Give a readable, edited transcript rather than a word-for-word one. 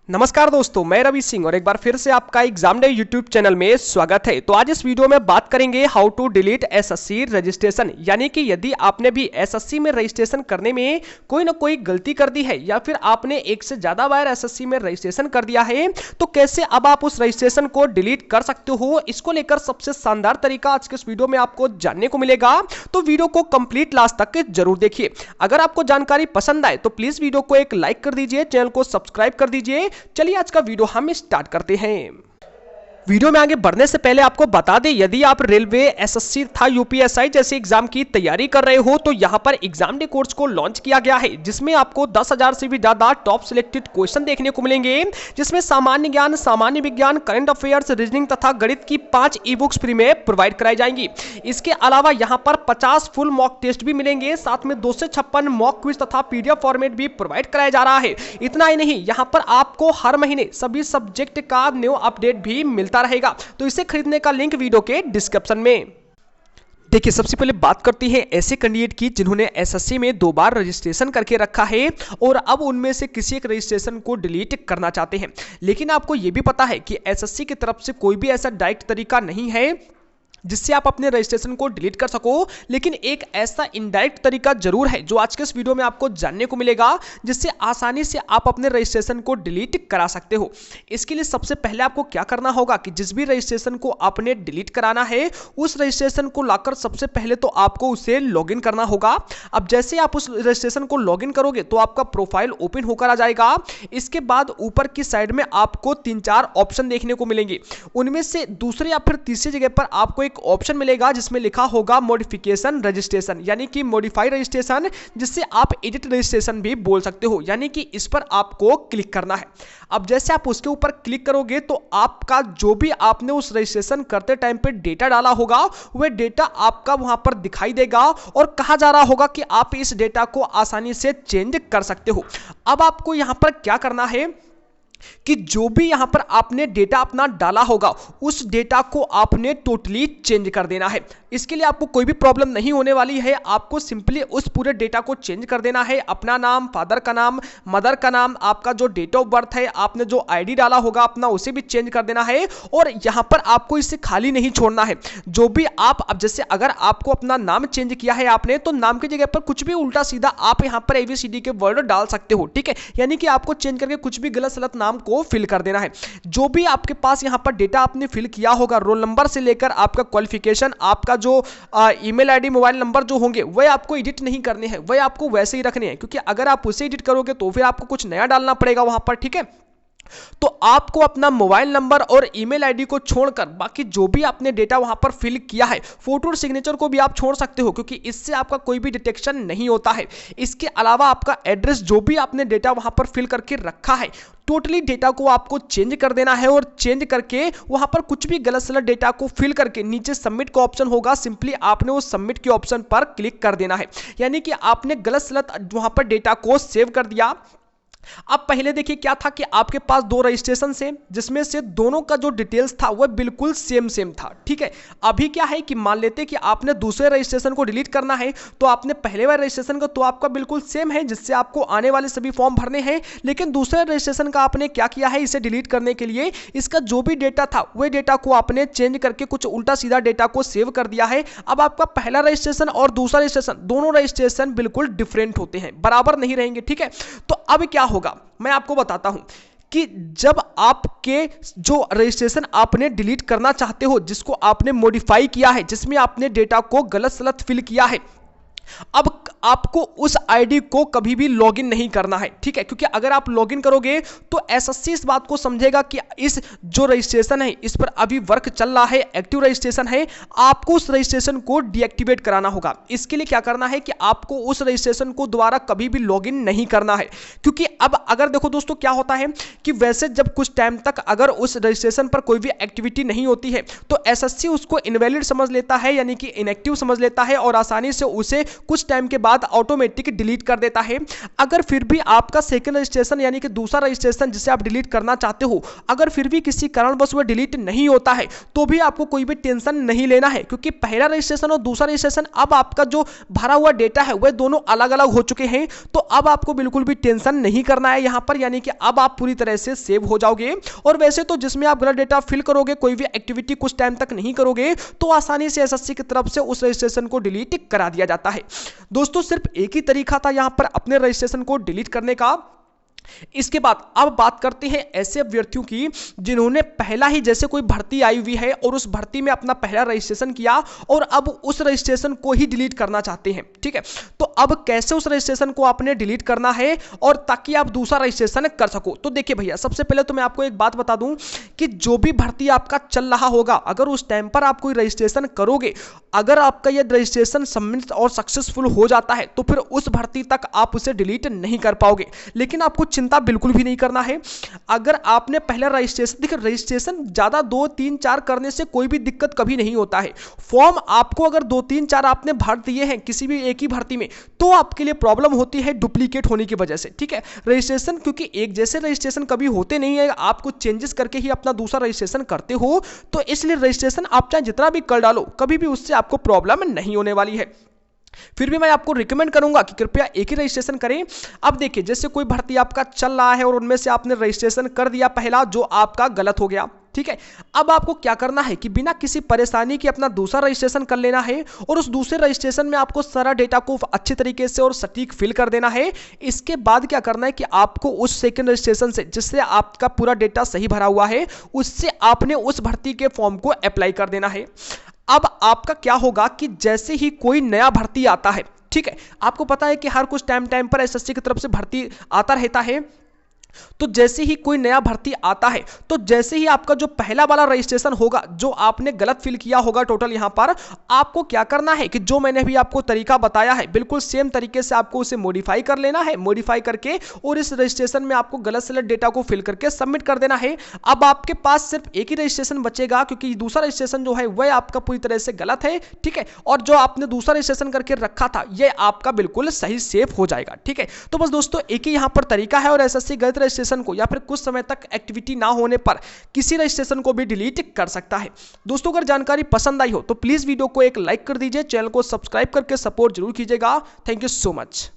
नमस्कार दोस्तों, मैं रवि सिंह और एक बार फिर से आपका एग्जाम डे यूट्यूब चैनल में स्वागत है। तो आज इस वीडियो में बात करेंगे how to delete SSC registration, यानी कि यदि आपने भी एसएससी में रजिस्ट्रेशन करने में कोई ना कोई गलती कर दी है या फिर आपने एक से ज्यादा बार एसएससी में रजिस्ट्रेशन कर दिया है तो कैसे अब आप उस रजिस्ट्रेशन को डिलीट कर सकते हो। इसको लेकर सबसे शानदार तरीका आज के इस वीडियो में आपको जानने को मिलेगा, तो वीडियो को कंप्लीट लास्ट तक जरूर देखिए। अगर आपको जानकारी पसंद आए तो प्लीज वीडियो को एक लाइक कर दीजिए, चैनल को सब्सक्राइब कर दीजिए। चलिए आज का वीडियो हम स्टार्ट करते हैं। वीडियो में आगे बढ़ने से पहले आपको बता दें, यदि आप रेलवे, एसएससी तथा यूपीएसआई जैसे एग्जाम की तैयारी कर रहे हो तो यहां पर एग्जाम डे कोर्स को लॉन्च किया गया है, जिसमें आपको 10,000 से भी ज्यादा टॉप सिलेक्टेड क्वेश्चन देखने को मिलेंगे, जिसमें सामान्य ज्ञान, सामान्य विज्ञान, करंट अफेयर्स, रीजनिंग तथा गणित की 5 ई बुक्स फ्री में प्रोवाइड कराई जाएंगी। इसके अलावा यहां पर 50 फुल मॉक टेस्ट भी मिलेंगे, साथ में 256 मॉक क्विज तथा पीडीएफ फॉर्मेट भी प्रोवाइड कराया जा रहा है। इतना ही नहीं, यहां पर आपको हर महीने सभी सब्जेक्ट का न्यू अपडेट भी मिलता रहेगा। तो इसे खरीदने का लिंक वीडियो के डिस्क्रिप्शन में। देखिए, सबसे पहले बात करती है ऐसे कैंडिडेट की जिन्होंने एसएससी में 2 बार रजिस्ट्रेशन करके रखा है और अब उनमें से किसी एक रजिस्ट्रेशन को डिलीट करना चाहते हैं, लेकिन आपको यह भी पता है कि एसएससी की तरफ से कोई भी ऐसा डायरेक्ट तरीका नहीं है जिससे आप अपने रजिस्ट्रेशन को डिलीट कर सको, लेकिन एक ऐसा इनडायरेक्ट तरीका जरूर है जो आज के इस वीडियो में आपको जानने को मिलेगा, जिससे आसानी से आप अपने रजिस्ट्रेशन को डिलीट करा सकते हो। इसके लिए सबसे पहले आपको क्या करना होगा कि जिस भी रजिस्ट्रेशन को आपने डिलीट कराना है उस रजिस्ट्रेशन को लाकर सबसे पहले तो आपको उसे लॉगिन करना होगा। अब जैसे आप उस रजिस्ट्रेशन को लॉगिन करोगे तो आपका प्रोफाइल ओपन होकर आ जाएगा। इसके बाद ऊपर की साइड में आपको 3-4 ऑप्शन देखने को मिलेंगे, उनमें से दूसरे या फिर तीसरी जगह पर आपको एक ऑप्शन मिलेगा जिसमें लिखा होगा मॉडिफिकेशन रजिस्ट्रेशन, यानी कि मॉडिफाई रजिस्ट्रेशन, जिससे आप एडिट रजिस्ट्रेशन भी बोल सकते हो, यानी कि इस पर आपको क्लिक करना है। अब जैसे आप उसके ऊपर क्लिक करोगे तो आपका जो भी आपने उस रजिस्ट्रेशन करते टाइम पे डेटा डाला होगा वह डेटा आपका वहां पर दिखाई देगा और कहा जा रहा होगा कि आप इस डेटा को आसानी से चेंज कर सकते हो। अब आपको यहां पर क्या करना है कि जो भी यहां पर आपने डेटा अपना डाला होगा उस डेटा को आपने टोटली चेंज कर देना है। इसके लिए आपको कोई भी प्रॉब्लम नहीं होने वाली है, आपको सिंपली उस पूरे डेटा को चेंज कर देना है। अपना नाम, फादर का नाम, मदर का नाम, आपका जो डेट ऑफ बर्थ है, आपने जो आईडी डाला होगा अपना उसे भी चेंज कर देना है। और यहां पर आपको इसे खाली नहीं छोड़ना है। जो भी आप, अब जैसे अगर आपको अपना नाम चेंज किया है आपने, तो नाम की जगह पर कुछ भी उल्टा सीधा आप यहां पर एबीसीडी के वर्ड डाल सकते हो, ठीक है। यानी कि आपको चेंज करके कुछ भी गलत सलत नाम को फिल कर देना है। जो भी आपके पास यहां पर डेटा आपने फिल किया होगा, रोल नंबर से लेकर आपका क्वालिफिकेशन, आपका जो ईमेल आईडी, मोबाइल नंबर जो होंगे वह आपको एडिट नहीं करने हैं, वह आपको वैसे ही रखने हैं, क्योंकि अगर आप उसे एडिट करोगे तो फिर आपको कुछ नया डालना पड़ेगा वहां पर, ठीक है। तो आपको अपना मोबाइल नंबर और ईमेल आईडी को छोड़कर बाकी जो भी आपने डेटा वहां पर फिल किया है, फोटो और सिग्नेचर को भी आप छोड़ सकते हो, क्योंकि इससे आपका कोई भी डिटेक्शन नहीं होता है। इसके अलावा आपका एड्रेस, जो भी आपने डेटा वहां पर फिल करके रखा है, टोटली डेटा को आपको चेंज कर देना है। और चेंज करके वहां पर कुछ भी गलत सलत डेटा को फिल करके नीचे सबमिट का ऑप्शन होगा, सिंपली आपने उस सबमिट के ऑप्शन पर क्लिक कर देना है। यानी कि आपने गलत सलत वहां पर डेटा को सेव कर दिया। अब पहले देखिए क्या था कि आपके पास 2 रजिस्ट्रेशन से, जिसमें से दोनों का जो डिटेल्स था वह बिल्कुल सेम था, ठीक है। अभी क्या है कि मान लेते कि आपने दूसरे रजिस्ट्रेशन को डिलीट करना है, तो आपने पहले वाले रजिस्ट्रेशन का तो आपका बिल्कुल सेम है जिससे आपको आने वाले सभी फॉर्म भरने हैं, लेकिन दूसरे रजिस्ट्रेशन का आपने क्या किया है, इसे डिलीट करने के लिए इसका जो भी डेटा था वह डेटा को आपने चेंज करके कुछ उल्टा सीधा डेटा को सेव कर दिया है। अब आपका पहला रजिस्ट्रेशन और दूसरा रजिस्ट्रेशन, दोनों रजिस्ट्रेशन बिल्कुल डिफरेंट होते हैं, बराबर नहीं रहेंगे, ठीक है। तो अब क्या होगा मैं आपको बताता हूं कि जब आपके जो रजिस्ट्रेशन आपने डिलीट करना चाहते हो, जिसको आपने मॉडिफाई किया है, जिसमें आपने डेटा को गलत सलत फिल किया है, अब आपको उस आईडी को कभी भी लॉगिन नहीं करना है, ठीक है। क्योंकि अगर आप लॉगिन करोगे तो एसएससी इस बात को समझेगा कि इस जो रजिस्ट्रेशन है इस पर अभी वर्क चल रहा है, एक्टिव रजिस्ट्रेशन है, आपको उस रजिस्ट्रेशन को डीएक्टिवेट कराना होगा। इसके लिए क्या करना है कि आपको उस रजिस्ट्रेशन को दोबारा कभी भी लॉगिन नहीं करना है। क्योंकि अब अगर देखो दोस्तों क्या होता है कि वैसे जब कुछ टाइम तक अगर उस रजिस्ट्रेशन पर कोई भी एक्टिविटी नहीं होती है तो एसएससी उसको इनवैलिड समझ लेता है, यानी कि इनएक्टिव समझ लेता है, और आसानी से उसे कुछ टाइम के बाद ऑटोमेटिक डिलीट कर देता है। अगर फिर भी आपका सेकंड रजिस्ट्रेशन यानी कि दूसरा रजिस्ट्रेशन जिसे आप डिलीट करना चाहते हो, अगर फिर भी किसी कारणवश वह डिलीट नहीं होता है तो भी आपको कोई भी टेंशन नहीं लेना है, क्योंकि पहला रजिस्ट्रेशन और दूसरा रजिस्ट्रेशन अब आपका जो भरा हुआ डेटा है वह दोनों अलग अलग हो चुके हैं। तो अब आपको बिल्कुल भी टेंशन नहीं करना है यहां पर, यानी कि अब आप पूरी तरह से सेव हो जाओगे। और वैसे तो जिसमें आप गलत डेटा फिल करोगे, कोई भी एक्टिविटी कुछ टाइम तक नहीं करोगे, तो आसानी से एसएससी की तरफ से उस रजिस्ट्रेशन को डिलीट करा दिया जाता है। दोस्तों सिर्फ एक ही तरीका था यहां पर अपने रजिस्ट्रेशन को डिलीट करने का। इसके बाद अब बात करते हैं ऐसे अभ्यर्थियों की जिन्होंने पहला ही जैसे कोई भर्ती आई हुई है और उस भर्ती में अपना पहला रजिस्ट्रेशन किया और अब उस रजिस्ट्रेशन को ही डिलीट करना चाहते हैं। ठीक है, तो अब कैसे उस रजिस्ट्रेशन को आपने डिलीट करना है और ताकि आप दूसरा रजिस्ट्रेशन कर सको। तो देखिए भैया, सबसे पहले तो मैं आपको एक बात बता दूं कि जो भी भर्ती आपका चल रहा होगा, अगर उस टाइम पर आप कोई रजिस्ट्रेशन करोगे, अगर आपका यह रजिस्ट्रेशन सबमिट और सक्सेसफुल हो जाता है तो फिर उस भर्ती तक आप उसे डिलीट नहीं कर पाओगे। लेकिन आपको चिंता बिल्कुल भी नहीं करना है। अगर आपने पहला रजिस्ट्रेशन, देखिए रजिस्ट्रेशन ज्यादा 2 3 4 करने से कोई भी दिक्कत कभी नहीं होता है। फॉर्म आपको अगर 2 3 4 आपने भर दिए हैं किसी भी एक ही भर्ती में, तो आपके लिए प्रॉब्लम होती है डुप्लीकेट होने की वजह से। ठीक है, रजिस्ट्रेशन क्योंकि एक जैसे रजिस्ट्रेशन कभी होते नहीं है, आप कुछ चेंजेस करके ही अपना दूसरा रजिस्ट्रेशन करते हो, तो इसलिए रजिस्ट्रेशन आप चाहे जितना भी कर डालो, कभी भी उससे आपको प्रॉब्लम नहीं होने वाली है। फिर भी मैं आपको रिकमेंड करूंगा कि कृपया एक ही रजिस्ट्रेशन करें। अब देखिए, जैसे कोई भर्ती आपका चल रहा है और उनमें से आपने रजिस्ट्रेशन कर दिया पहला, जो आपका गलत हो गया। ठीक है, अब आपको क्या करना है कि बिना किसी परेशानी के अपना दूसरा रजिस्ट्रेशन कर लेना है और उस दूसरे रजिस्ट्रेशन में आपको सारा डेटा को अच्छे तरीके से और सटीक फिल कर देना है। इसके बाद क्या करना है कि आपको उस सेकंड रजिस्ट्रेशन से जिससे आपका पूरा डेटा सही भरा हुआ है, उससे आपने उस भर्ती के फॉर्म को अप्लाई कर देना है। अब आपका क्या होगा कि जैसे ही कोई नया भर्ती आता है, ठीक है, आपको पता है कि हर कुछ टाइम पर एसएससी की तरफ से भर्ती आता रहता है, तो जैसे ही कोई नया भर्ती आता है, तो जैसे ही आपका जो पहला वाला रजिस्ट्रेशन होगा जो आपने गलत फिल किया होगा टोटल, यहां पर आपको क्या करना है कि जो मैंने भी आपको तरीका बताया है बिल्कुल सेम तरीके से आपको उसे मॉडिफाई कर लेना है। मॉडिफाई करके और इस रजिस्ट्रेशन में आपको गलत सलत डेटा को फिल करके सबमिट कर देना है। अब आपके पास सिर्फ एक ही रजिस्ट्रेशन बचेगा, क्योंकि दूसरा रजिस्ट्रेशन जो है वह आपका पूरी तरह से गलत है। ठीक है, और जो आपने दूसरा रजिस्ट्रेशन करके रखा था यह आपका बिल्कुल सही सेफ हो जाएगा। ठीक है, तो बस दोस्तों एक ही यहां पर तरीका है और एसएससी गलत रजिस्ट्रेशन को या फिर कुछ समय तक एक्टिविटी ना होने पर किसी रजिस्ट्रेशन को भी डिलीट कर सकता है। दोस्तों अगर जानकारी पसंद आई हो तो प्लीज वीडियो को एक लाइक कर दीजिए, चैनल को सब्सक्राइब करके सपोर्ट जरूर कीजिएगा। Thank you so much.